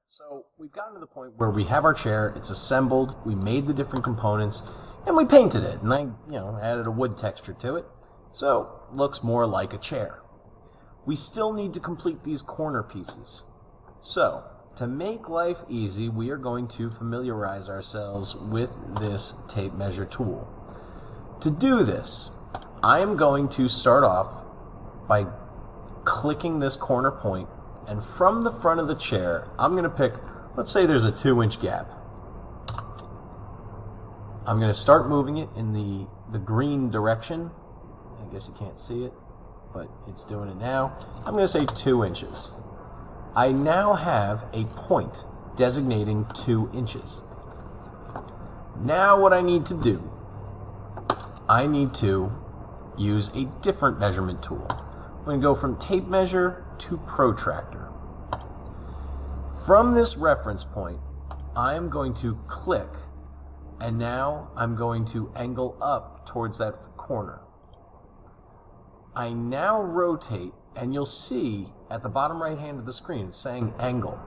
So we've gotten to the point where we have our chair, it's assembled, we made the different components, and we painted it, and I, added a wood texture to it, so it looks more like a chair. We still need to complete these corner pieces. So, to make life easy, we are going to familiarize ourselves with this tape measure tool. To do this, I am going to start off by clicking this corner point, and from the front of the chair, I'm going to pick, let's say there's a 2-inch gap. I'm going to start moving it in the green direction. I guess you can't see it, but it's doing it now. I'm going to say 2 inches. I now have a point designating 2 inches. Now what I need to do, I need to use a different measurement tool. I'm going to go from tape measure to protractor. From this reference point, I'm going to click, and now I'm going to angle up towards that corner. I now rotate, and you'll see at the bottom right hand of the screen it's saying angle.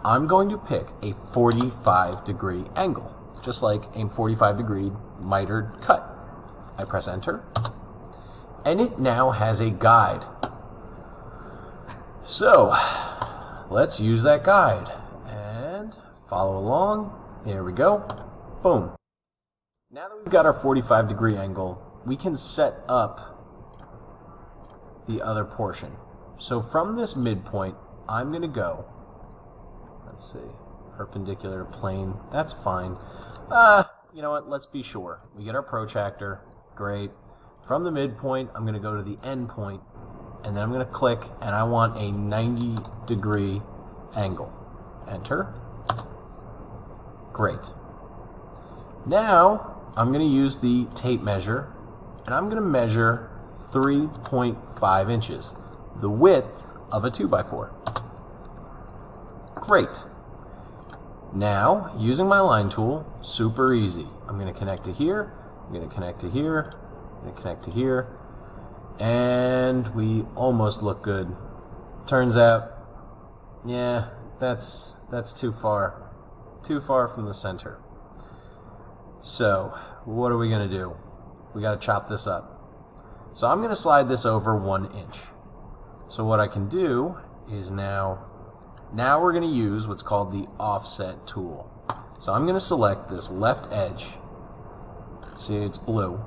I'm going to pick a 45-degree angle, just like a 45-degree mitered cut. I press enter, and it now has a guide. So, let's use that guide and follow along. There we go. Boom. Now that we've got our 45-degree angle, we can set up the other portion. So from this midpoint, I'm going to go, let's see, perpendicular to plane. That's fine. You know what? Let's be sure. We get our protractor. Great. From the midpoint, I'm going to go to the end point, and then I'm going to click, and I want a 90-degree angle. Enter. Great. Now, I'm going to use the tape measure, and I'm going to measure 3.5 inches, the width of a 2x4. Great. Now, using my line tool, super easy. I'm going to connect to here, I'm going to connect to here, I'm going to connect to here, and we almost look good. Turns out, yeah, that's too far from the center. So, what are we going to do? We got to chop this up. So I'm going to slide this over 1 inch. So what I can do is now we're going to use what's called the offset tool. So I'm going to select this left edge. See, it's blue.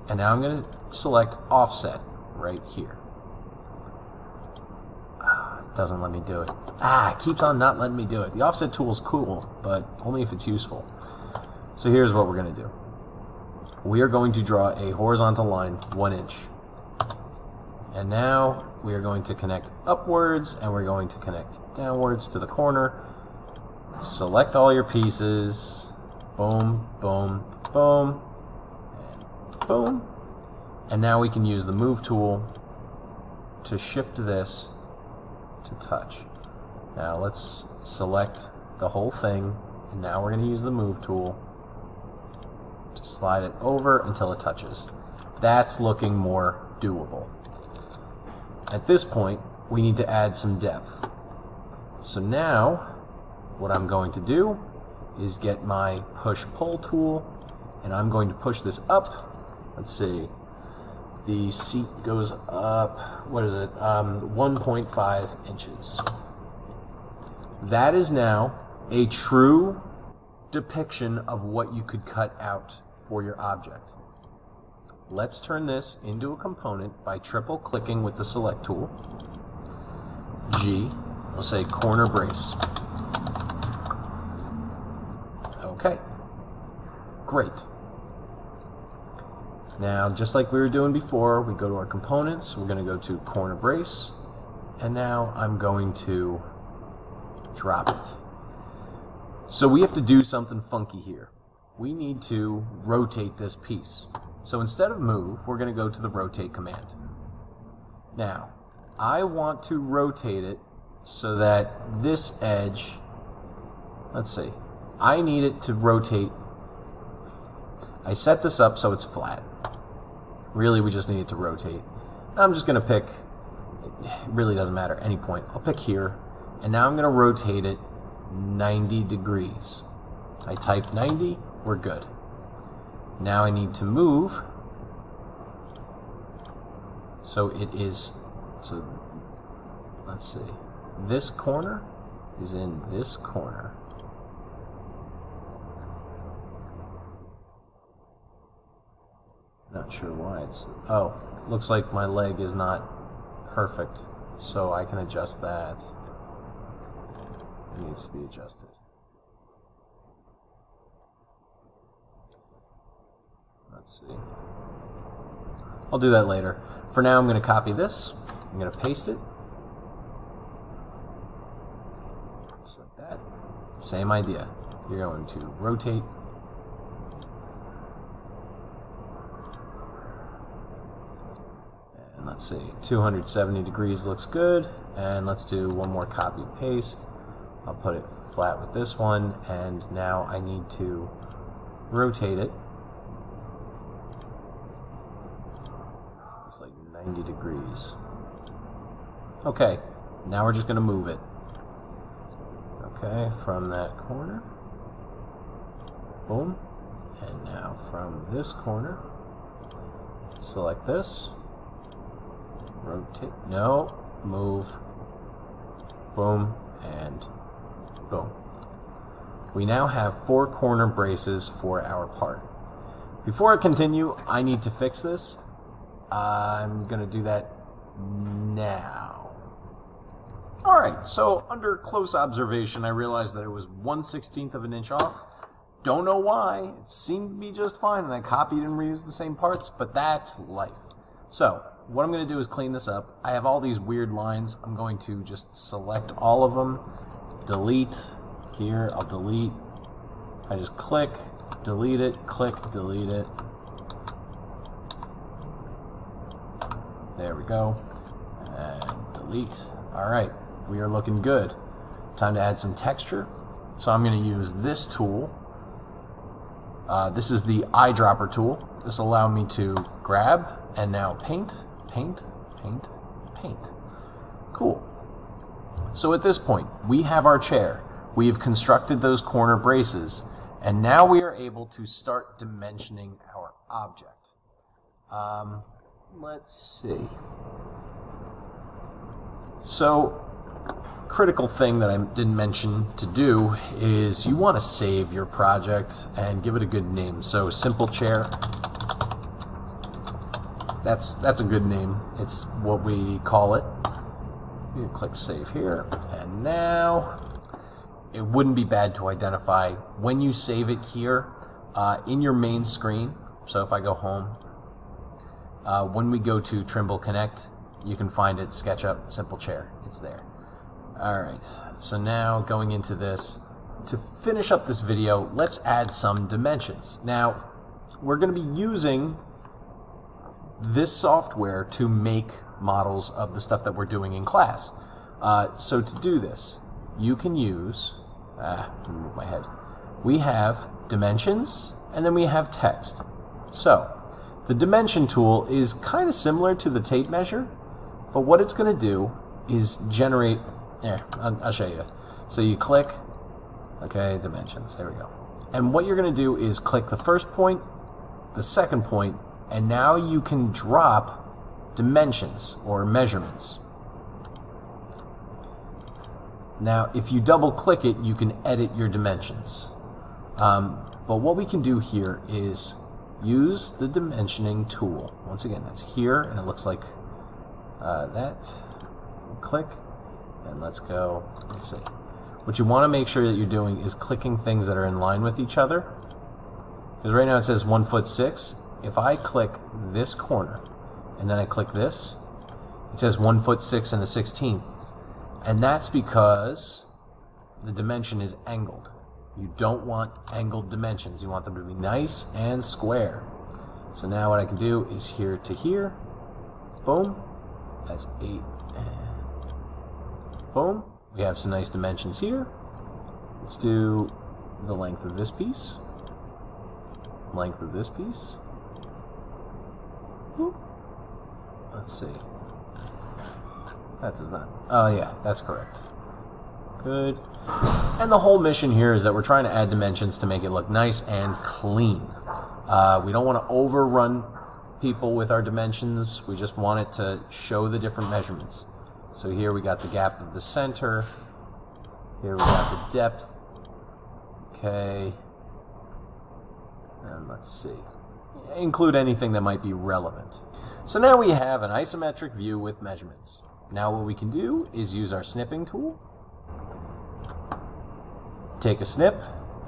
And now I'm going to select offset right here. It doesn't let me do it. It keeps on not letting me do it. The offset tool is cool, but only if it's useful. So here's what we're going to do. We are going to draw a horizontal line 1 inch. And now we are going to connect upwards, and we're going to connect downwards to the corner. Select all your pieces. Boom, boom, boom, and boom. And now we can use the move tool to shift this to touch. Now let's select the whole thing, and now we're going to use the move tool to slide it over until it touches. That's looking more doable. At this point, we need to add some depth. So now, what I'm going to do is get my push-pull tool, and I'm going to push this up. Let's see. The seat goes up, what is it? 1.5 inches. That is now a true depiction of what you could cut out for your object. Let's turn this into a component by triple clicking with the select tool. G, we'll say corner brace. Okay, great. Now, just like we were doing before, we go to our components, we're going to go to corner brace, and now I'm going to drop it. So we have to do something funky here. We need to rotate this piece. So instead of move, we're going to go to the rotate command. Now, I want to rotate it so that this edge, let's see, I need it to rotate. I set this up so it's flat. Really, we just need it to rotate. I'm just going to pick, it really doesn't matter, any point. I'll pick here, and now I'm going to rotate it 90 degrees. I type 90, we're good. Now I need to move. So it is, so let's see. This corner is in this corner. Not sure why it's, oh, looks like my leg is not perfect. So I can adjust that. It needs to be adjusted. Let's see. I'll do that later. For now, I'm going to copy this. I'm going to paste it. Just like that. Same idea. You're going to rotate. And let's see. 270 degrees looks good. And let's do one more copy paste. I'll put it flat with this one. And now I need to rotate it. It's like 90 degrees. Okay, now we're just going to move it. Okay, from that corner. Boom. And now from this corner, select this. Rotate. No, move. Boom, and boom. We now have 4 corner braces for our part. Before I continue, I need to fix this. I'm going to do that now. Alright, so under close observation, I realized that it was 1/16 of an inch off. Don't know why. It seemed to be just fine, and I copied and reused the same parts, but that's life. So, what I'm going to do is clean this up. I have all these weird lines. I'm going to just select all of them. Delete. Here, I'll delete. I just click, delete it, click, delete it. There we go. And delete. Alright, we are looking good. Time to add some texture. So I'm going to use this tool. This is the eyedropper tool. This will allow me to grab and now paint, paint, paint, paint. Cool. So at this point, we have our chair. We have constructed those corner braces. And now we are able to start dimensioning our object. Let's see. So, critical thing that I didn't mention to do is you want to save your project and give it a good name. So, simple chair. That's a good name. It's what we call it. You click save here, and now it wouldn't be bad to identify when you save it here in your main screen. So if I go home. When we go to Trimble Connect, you can find it, Sketchup, Simple Chair. It's there. Alright, so now going into this, to finish up this video, let's add some dimensions. Now, we're going to be using this software to make models of the stuff that we're doing in class. So to do this, you can use, move my head. We have dimensions, and then we have text. So, the dimension tool is kind of similar to the tape measure, but what it's going to do is generate, I'll show you. So you click, okay, dimensions, there we go. And what you're going to do is click the first point, the second point, and now you can drop dimensions or measurements. Now, if you double click it, you can edit your dimensions. But what we can do here is use the dimensioning tool. Once again, that's here, and it looks like that. Click, and let's go. Let's see. What you want to make sure that you're doing is clicking things that are in line with each other. Because right now it says 1'6". If I click this corner, and then I click this, it says 1'6" and a 16th. And that's because the dimension is angled. You don't want angled dimensions. You want them to be nice and square. So now what I can do is here to here. Boom. That's 8. And boom. We have some nice dimensions here. Let's do the length of this piece. Length of this piece. Boop. Let's see. That does not. Oh yeah, that's correct. Good. And the whole mission here is that we're trying to add dimensions to make it look nice and clean. We don't want to overrun people with our dimensions. We just want it to show the different measurements. So here we got the gap of the center. Here we got the depth. Okay. And let's see. Include anything that might be relevant. So now we have an isometric view with measurements. Now what we can do is use our snipping tool. Take a snip,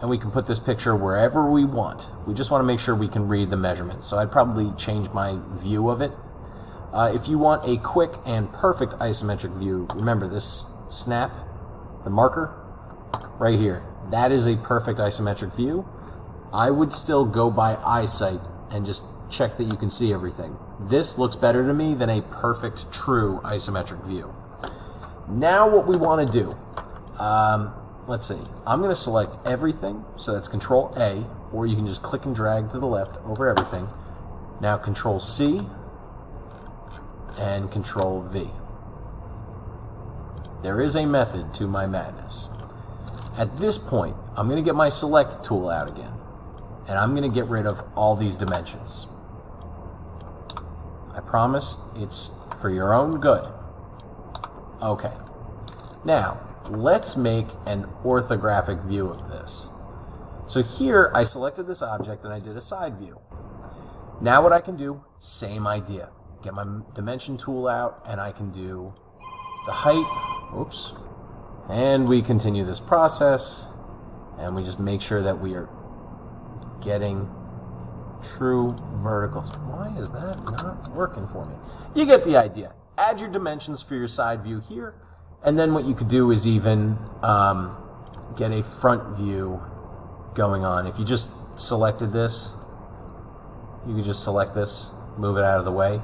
and we can put this picture wherever we want. We just want to make sure we can read the measurements. So I'd probably change my view of it. If you want a quick and perfect isometric view, remember this snap, the marker, right here. That is a perfect isometric view. I would still go by eyesight and just check that you can see everything. This looks better to me than a perfect, true isometric view. Now what we want to do, let's see, I'm going to select everything, so that's Control A, or you can just click and drag to the left over everything. Now Control C and Control V. There is a method to my madness. At this point, I'm going to get my Select tool out again, and I'm going to get rid of all these dimensions. I promise it's for your own good. Okay. Now, let's make an orthographic view of this. So here, I selected this object and I did a side view. Now what I can do, same idea. Get my dimension tool out and I can do the height. Oops. And we continue this process and we just make sure that we are getting true verticals. Why is that not working for me? You get the idea. Add your dimensions for your side view here, and then what you could do is even get a front view going on. If you just selected this, you could just select this, move it out of the way.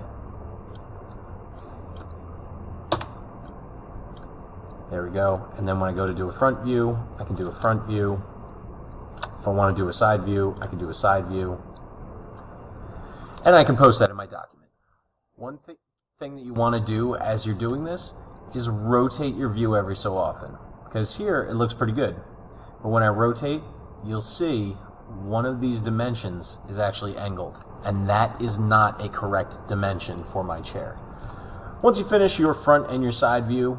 There we go. And then when I go to do a front view, I can do a front view. If I want to do a side view, I can do a side view. And I can post that in my document. One thing that you want to do as you're doing this is rotate your view every so often. Because here it looks pretty good. But when I rotate, you'll see one of these dimensions is actually angled. And that is not a correct dimension for my chair. Once you finish your front and your side view,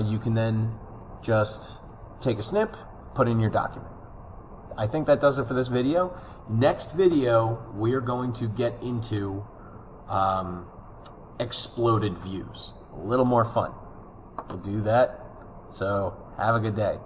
you can then just take a snip, put in your document. I think that does it for this video. Next video, we're going to get into exploded views. A little more fun. We'll do that. So, have a good day.